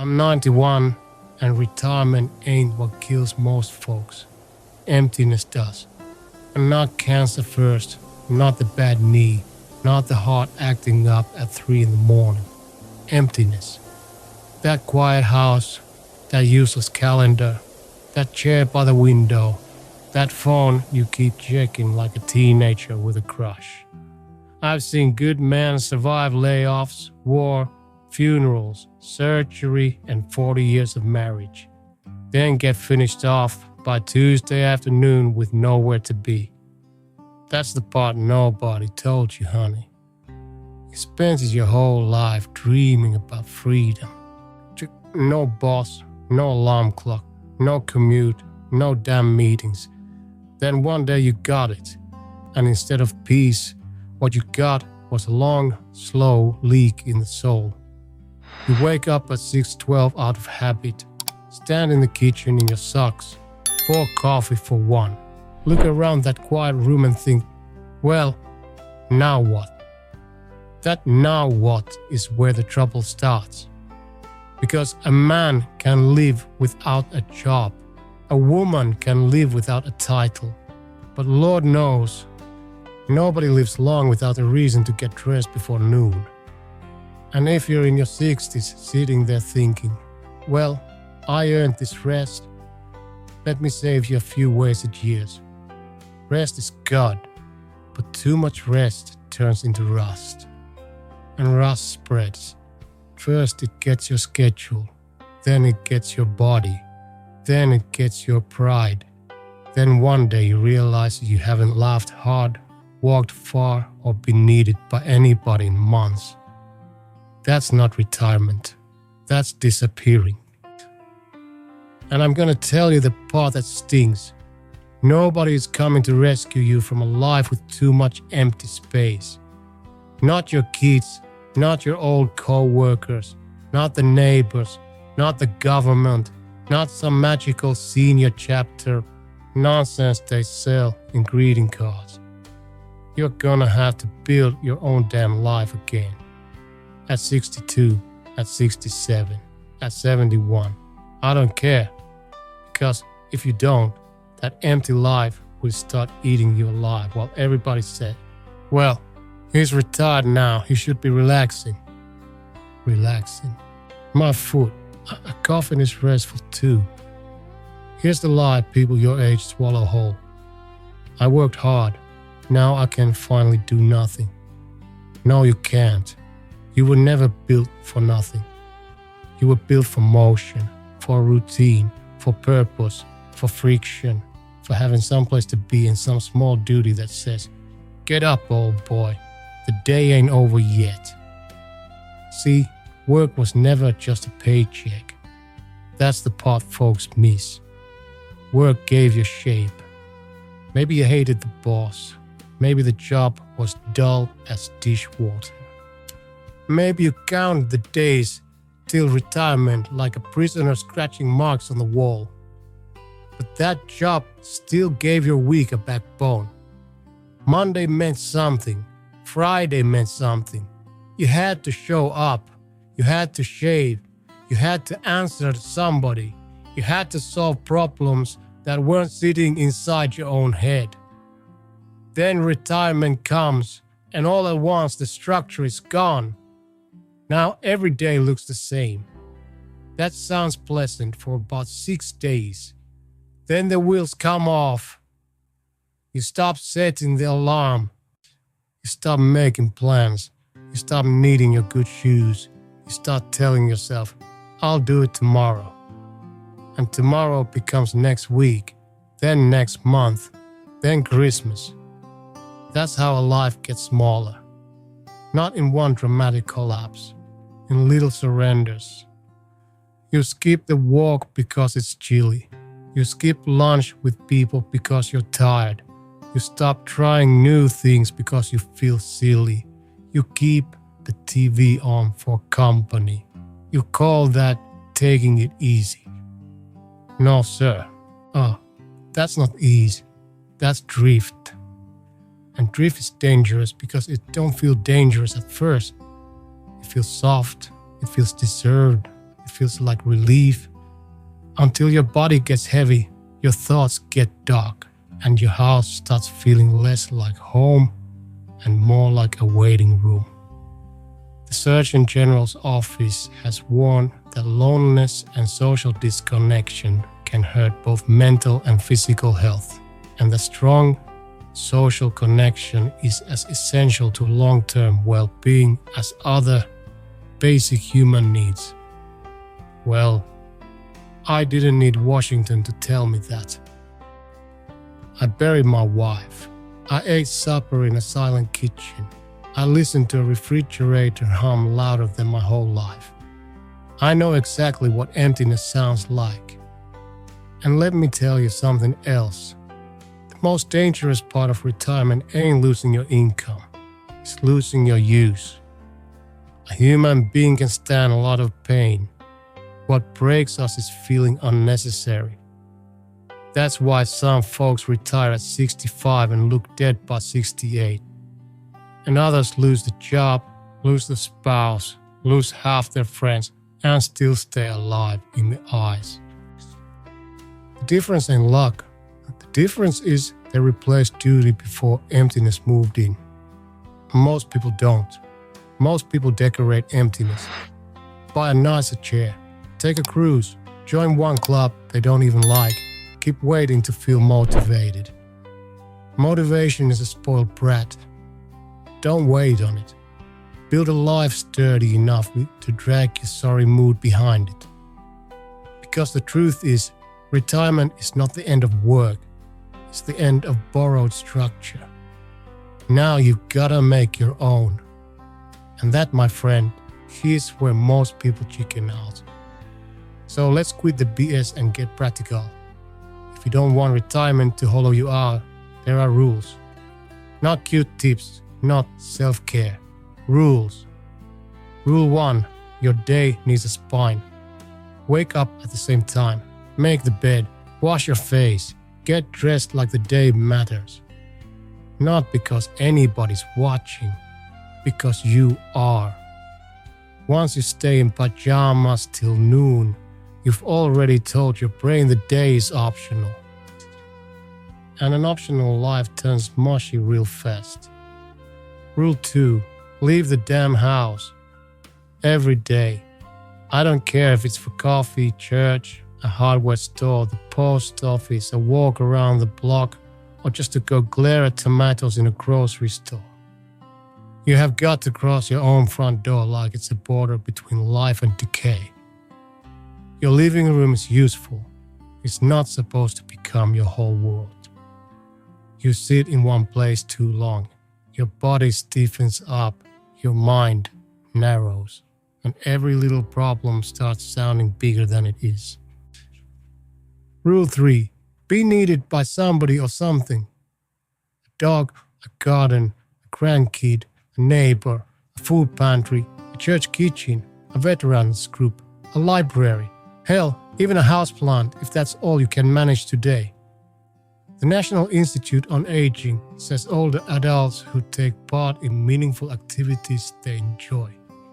I'm 91 and retirement ain't what kills most folks. Emptiness does. And not cancer first, not the bad knee, not the heart acting up at 3 in the morning. Emptiness. That quiet house, that useless calendar, that chair by the window, that phone you keep checking like a teenager with a crush. I've seen good men survive layoffs, war, funerals, surgery, and 40 years of marriage. Then get finished off by Tuesday afternoon with nowhere to be. That's the part nobody told you, honey. You spent your whole life dreaming about freedom. No boss, no alarm clock, no commute, no damn meetings. Then one day you got it. And instead of peace, what you got was a long, slow leak in the soul. You wake up at 6:12 out of habit, stand in the kitchen in your socks, pour coffee for one, look around that quiet room and think, well, now what? That now what is where the trouble starts. Because a man can live without a job. A woman can live without a title. But Lord knows, nobody lives long without a reason to get dressed before noon. And if you're in your 60s sitting there thinking, well, I earned this rest, let me save you a few wasted years. Rest is God, but too much rest turns into rust. And rust spreads. First it gets your schedule, then it gets your body, then it gets your pride. Then one day you realize you haven't laughed hard, walked far, or been needed by anybody in months. That's not retirement. That's disappearing. And I'm gonna tell you the part that stings. Nobody is coming to rescue you from a life with too much empty space. Not your kids, not your old co-workers, not the neighbors, not the government, not some magical senior chapter nonsense they sell in greeting cards. You're gonna have to build your own damn life again. At 62, at 67, at 71. I don't care. Because if you don't, that empty life will start eating you alive while everybody said, well, he's retired now, he should be relaxing. Relaxing. My foot, a coffin is restful too. Here's the lie people your age swallow whole. I worked hard, now I can finally do nothing. No, you can't. You were never built for nothing. You were built for motion, for routine, for purpose, for friction, for having someplace to be and some small duty that says, get up, old boy, the day ain't over yet. See, work was never just a paycheck. That's the part folks miss. Work gave you shape. Maybe you hated the boss. Maybe the job was dull as dishwater. Maybe you counted the days till retirement like a prisoner scratching marks on the wall. But that job still gave your week a backbone. Monday meant something. Friday meant something. You had to show up. You had to shave. You had to answer to somebody. You had to solve problems that weren't sitting inside your own head. Then retirement comes, and all at once the structure is gone. Now every day looks the same. That sounds pleasant for about 6 days. Then the wheels come off. You stop setting the alarm. You stop making plans. You stop needing your good shoes. You start telling yourself, I'll do it tomorrow. And tomorrow becomes next week, then next month, then Christmas. That's how a life gets smaller. Not in one dramatic collapse, in little surrenders. You skip the walk because it's chilly. You skip lunch with people because you're tired. You stop trying new things because you feel silly. You keep the TV on for company. You call that taking it easy. No, sir. That's not ease. That's drift. And drift is dangerous because it don't feel dangerous at first. It feels soft. It feels deserved. it feels like relief. Until your body gets heavy, your thoughts get dark, and your house starts feeling less like home and more like a waiting room. The Surgeon General's office has warned that loneliness and social disconnection can hurt both mental and physical health, and that strong social connection is as essential to long-term well-being as other basic human needs. Well, I didn't need Washington to tell me that. I buried my wife. I ate supper in a silent kitchen. I listened to a refrigerator hum louder than my whole life. I know exactly what emptiness sounds like. And let me tell you something else. The most dangerous part of retirement ain't losing your income. It's losing your use. A human being can stand a lot of pain. What breaks us is feeling unnecessary. That's why some folks retire at 65 and look dead by 68. And others lose the job, lose the spouse, lose half their friends, and still stay alive in the eyes. The difference ain't luck. The difference is they replaced duty before emptiness moved in. Most people don't. Most people decorate emptiness. Buy a nicer chair. Take a cruise. Join one club they don't even like. Keep waiting to feel motivated. Motivation is a spoiled brat. Don't wait on it. Build a life sturdy enough to drag your sorry mood behind it. Because the truth is, retirement is not the end of work. It's the end of borrowed structure. Now you've gotta make your own. And that, my friend, here's where most people chicken out. So let's quit the BS and get practical. If you don't want retirement to hollow you out, there are rules. Not cute tips, not self-care. Rules. Rule 1. Your day needs a spine. Wake up at the same time. Make the bed. Wash your face. Get dressed like the day matters. Not because anybody's watching, because you are. Once you stay in pajamas till noon, you've already told your brain the day is optional. And an optional life turns mushy real fast. Rule 2. Leave the damn house. Every day. I don't care if it's for coffee, church, a hardware store, the post office, a walk around the block, or just to go glare at tomatoes in a grocery store. You have got to cross your own front door like it's a border between life and decay. Your living room is useful. It's not supposed to become your whole world. You sit in one place too long. Your body stiffens up. Your mind narrows. And every little problem starts sounding bigger than it is. Rule 3. Be needed by somebody or something. A dog, a garden, a grandkid, a neighbor, a food pantry, a church kitchen, a veterans group, a library. Hell, even a houseplant if that's all you can manage today. The National Institute on Aging says older adults who take part in meaningful activities they enjoy,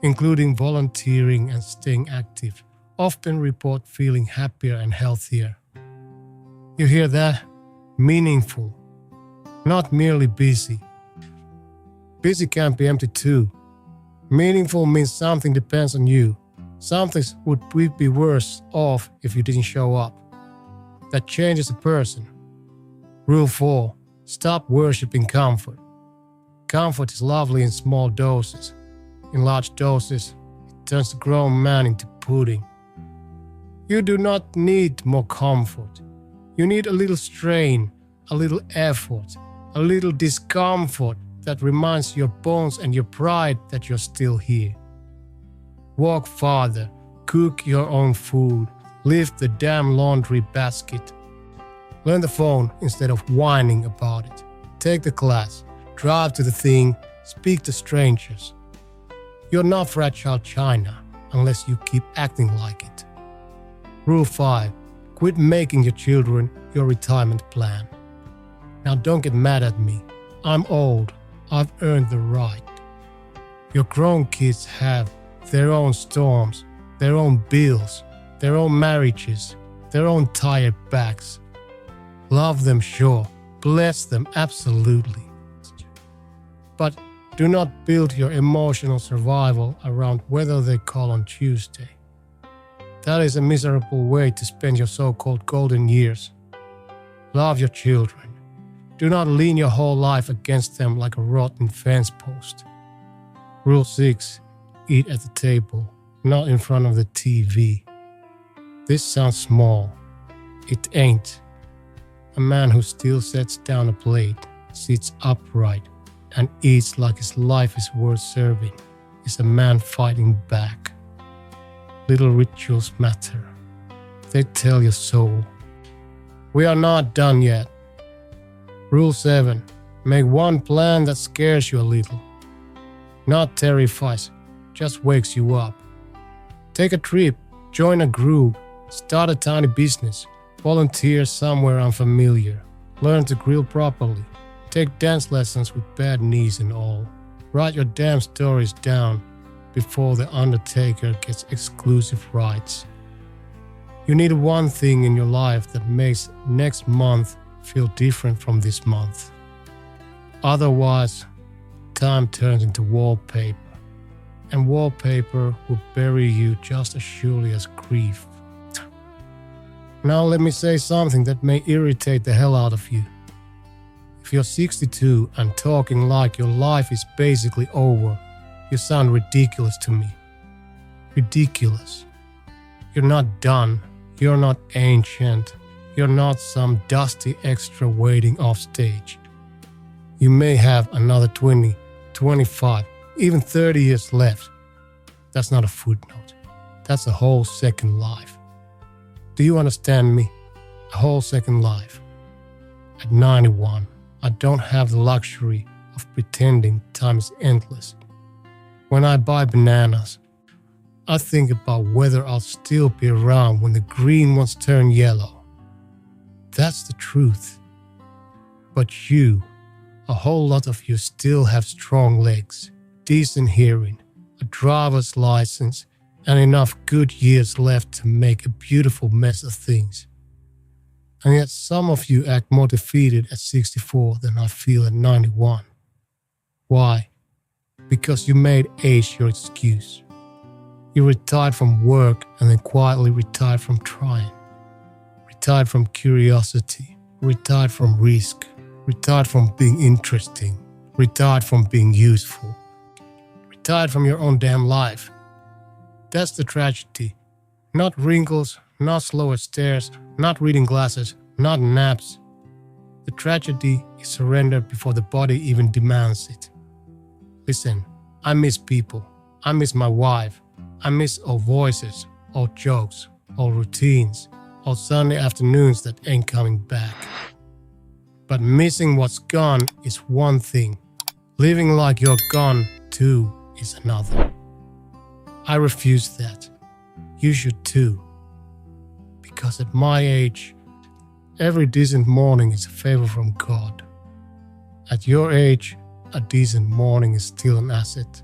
including volunteering and staying active, often report feeling happier and healthier. You hear that? Meaningful. Not merely busy. Busy can be empty too. Meaningful means something depends on you. Something would be worse off if you didn't show up. That changes a person. Rule 4. Stop worshipping comfort. Comfort is lovely in small doses. In large doses, it turns the grown man into pudding. You do not need more comfort. You need a little strain, a little effort, a little discomfort that reminds your bones and your pride that you're still here. Walk farther, cook your own food, lift the damn laundry basket. Learn the phone instead of whining about it. Take the class, drive to the thing, speak to strangers. You're not fragile china unless you keep acting like it. Rule 5. Quit making your children your retirement plan. Now don't get mad at me. I'm old. I've earned the right. Your grown kids have their own storms, their own bills, their own marriages, their own tired backs. Love them, sure. Bless them, absolutely. But do not build your emotional survival around whether they call on Tuesday. That is a miserable way to spend your so-called golden years. Love your children. Do not lean your whole life against them like a rotten fence post. Rule 6. Eat at the table, not in front of the TV. This sounds small. It ain't. A man who still sets down a plate, sits upright, and eats like his life is worth serving is a man fighting back. Little rituals matter. They tell your soul. We are not done yet. Rule 7. Make one plan that scares you a little. Not terrifies, just wakes you up. Take a trip, join a group, start a tiny business, volunteer somewhere unfamiliar, learn to grill properly, take dance lessons with bad knees and all. Write your damn stories down before the undertaker gets exclusive rights. You need one thing in your life that makes next month feel different from this month. Otherwise, time turns into wallpaper, and wallpaper will bury you just as surely as grief. Now let me say something that may irritate the hell out of you. If you're 62 and talking like your life is basically over, you sound ridiculous to me. Ridiculous. You're not done. You're not ancient. You're not some dusty extra waiting off stage. You may have another 20, 25, even 30 years left. That's not a footnote. That's a whole second life. Do you understand me? A whole second life. At 91, I don't have the luxury of pretending time is endless. When I buy bananas, I think about whether I'll still be around when the green ones turn yellow. That's the truth. But you, a whole lot of you still have strong legs, decent hearing, a driver's license, and enough good years left to make a beautiful mess of things. And yet some of you act more defeated at 64 than I feel at 91. Why? Because you made age your excuse. You retired from work and then quietly retired from trying. Retired from curiosity. Retired from risk. Retired from being interesting. Retired from being useful. Retired from your own damn life. That's the tragedy. Not wrinkles, not slower stairs, not reading glasses, not naps. The tragedy is surrender before the body even demands it. Listen, I miss people. I miss my wife. I miss old voices, old jokes, old routines, old Sunday afternoons that ain't coming back. But missing what's gone is one thing. Living like you're gone too is another. I refuse that. You should too. Because at my age, every decent morning is a favor from God. At your age, a decent morning is still an asset.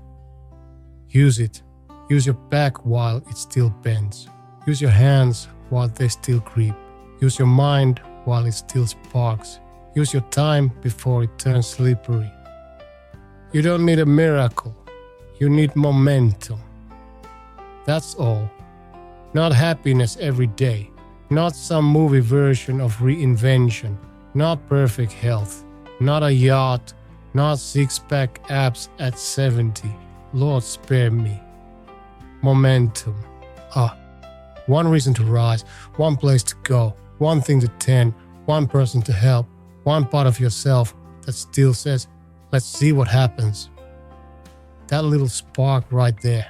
Use it. Use your back while it still bends. Use your hands while they still creep. Use your mind while it still sparks. Use your time before it turns slippery. You don't need a miracle. You need momentum. That's all. Not happiness every day. Not some movie version of reinvention. Not perfect health. Not a yacht. Not six-pack abs at 70. Lord spare me. Momentum. One reason to rise. One place to go. One thing to tend. One person to help. One part of yourself that still says, let's see what happens. That little spark right there.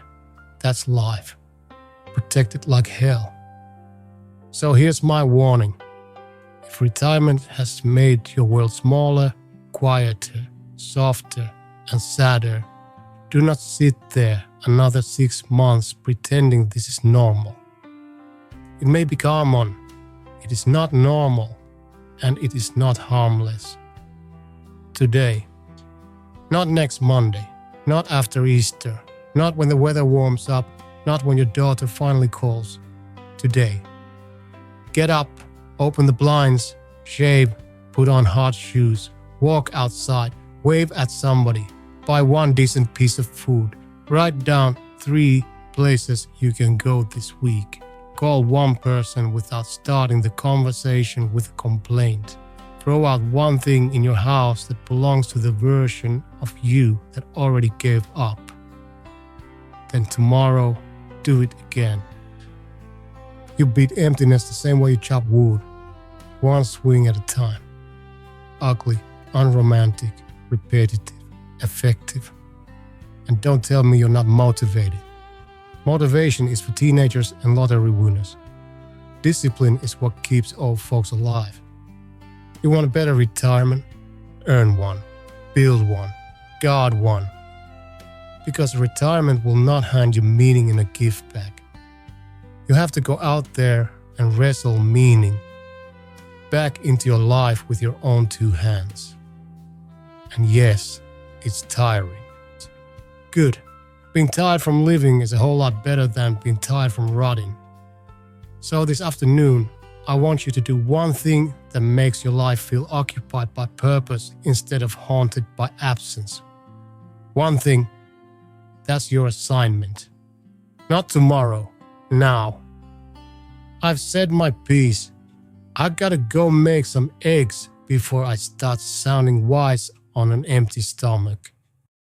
That's life. Protected like hell. So here's my warning. If retirement has made your world smaller, quieter, softer, and sadder, do not sit there another 6 months pretending this is normal. It may be common. It is not normal, and it is not harmless. Today, not next Monday, not after Easter, not when the weather warms up, not when your daughter finally calls. Today. Get up, open the blinds, shave, put on hot shoes, walk outside, wave at somebody, buy one decent piece of food, write down 3 places you can go this week. Call one person without starting the conversation with a complaint. Throw out one thing in your house that belongs to the version of you that already gave up. Then tomorrow, do it again. You beat emptiness the same way you chop wood, one swing at a time. Ugly, unromantic, repetitive, effective. And don't tell me you're not motivated. Motivation is for teenagers and lottery winners. Discipline is what keeps old folks alive. You want a better retirement? Earn one, build one, guard one. Because retirement will not hand you meaning in a gift bag. You have to go out there and wrestle meaning back into your life with your own 2 hands. And yes, it's tiring. Good. Being tired from living is a whole lot better than being tired from rotting. So this afternoon, I want you to do one thing that makes your life feel occupied by purpose instead of haunted by absence. One thing, that's your assignment. Not tomorrow, now. I've said my piece. I gotta go make some eggs before I start sounding wise on an empty stomach.